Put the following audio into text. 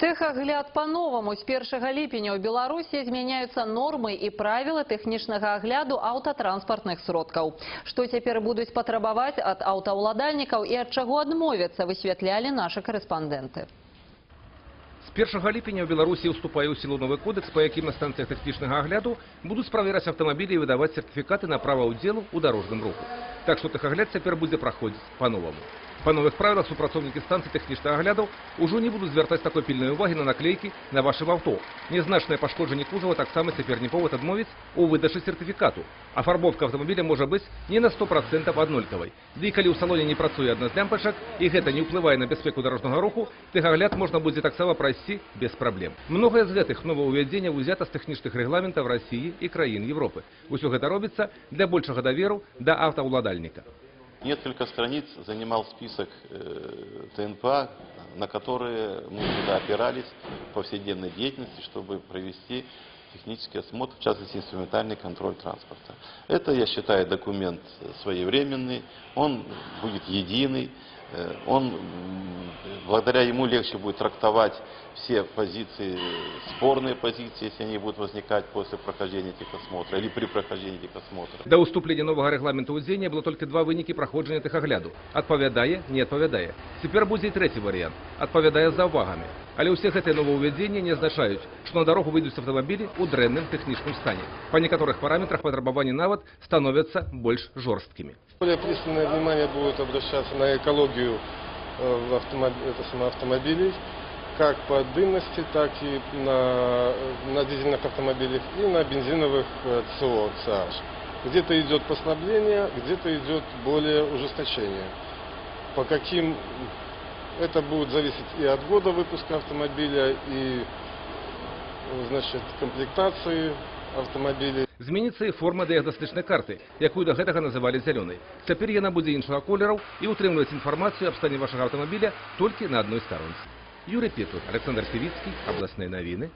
Тэхагляд по-новому. С 1 липеня в Беларуси изменяются нормы и правила техничного огляду автотранспортных сродков. Что теперь будут потребовать от автоуладальников и от чего отмовятся, высветляли наши корреспонденты. З 1 липеня в Беларусі уступае ў сілу новы кодекс, па якім на станцыях тэхнічнага агляду будуць правераць аўтамабілі і выдаваць сертыфікаты на права ўдзелу ў дарожным руху. Так што тэхагляд цяпер будзе праходзіць па-новаму. Па новых правилах супрацоўнікі станцый тэхнічнага агляду ўжо не будуць звяртаць такой пільнай увагі на наклейкі на вашым аўто. Незначнае пашкоджанне кузава таксама цяпер не повод адмовіць у выдачы сертыфікату. Афарбовка аўтамабіля можа быць не на 100% аднолькавай. Ды і калі ў салоне не працуе адна з лямпачак і гэта не ўплывае на бяспеку дарожнага руху, тэхагляд можна будзе таксама прайсці без праблем. Многае з гэтых новаўвядзенняў узята з тэхнічных рэгламентаў Расіі і краін Европы. Усё гэта робіцца для большага даверу да аўтаўладальніка. Несколько страниц занимал список ТНПА, на которые мы всегда опирались в повседневной деятельности, чтобы провести технический осмотр, в частности инструментальный контроль транспорта. Это, я считаю, документ своевременный, он будет единый, благодаря ему легче будет трактовать все позиции, спорные позиции, если они будут возникать после прохождения техосмотра или при прохождении техосмотра. До уступлення нового регламенту ўдзення было толькі два вынікі праходжання тэхагляду. Адпавядае, не адпавядае. Цяпер будзе і трэці варыянт. Адпавядае з заўвагамі. Але ўсе гэтыя новаўвядзенні не азначаюць, што на дарогу выйдуць аўтамабілі ў дрэнным тэхнічным стане. Па некаторых параметрах патрабаванні нават становяцца больш жорсткімі. Более пристальное внимание будет обращаться на экологию автомобилей, как по дымности, так и на дизельных автомобилях и на бензиновых ЦО, CH. Где-то идет послабление, где-то идет более ужесточение. По каким это будет зависеть и от года выпуска автомобиля, и, значит, комплектации автомобилей. Зменіцца і форма дыягнастычнай карты, якую да гэтага называлі зялёнай. Цяпер яна будзе іншага колераў і ўтрымліваць інфармацыю аб стане вашага аўтамабіля толькі на адной старонцы. Юрий Петрук, Александр Севицкий, областные новины.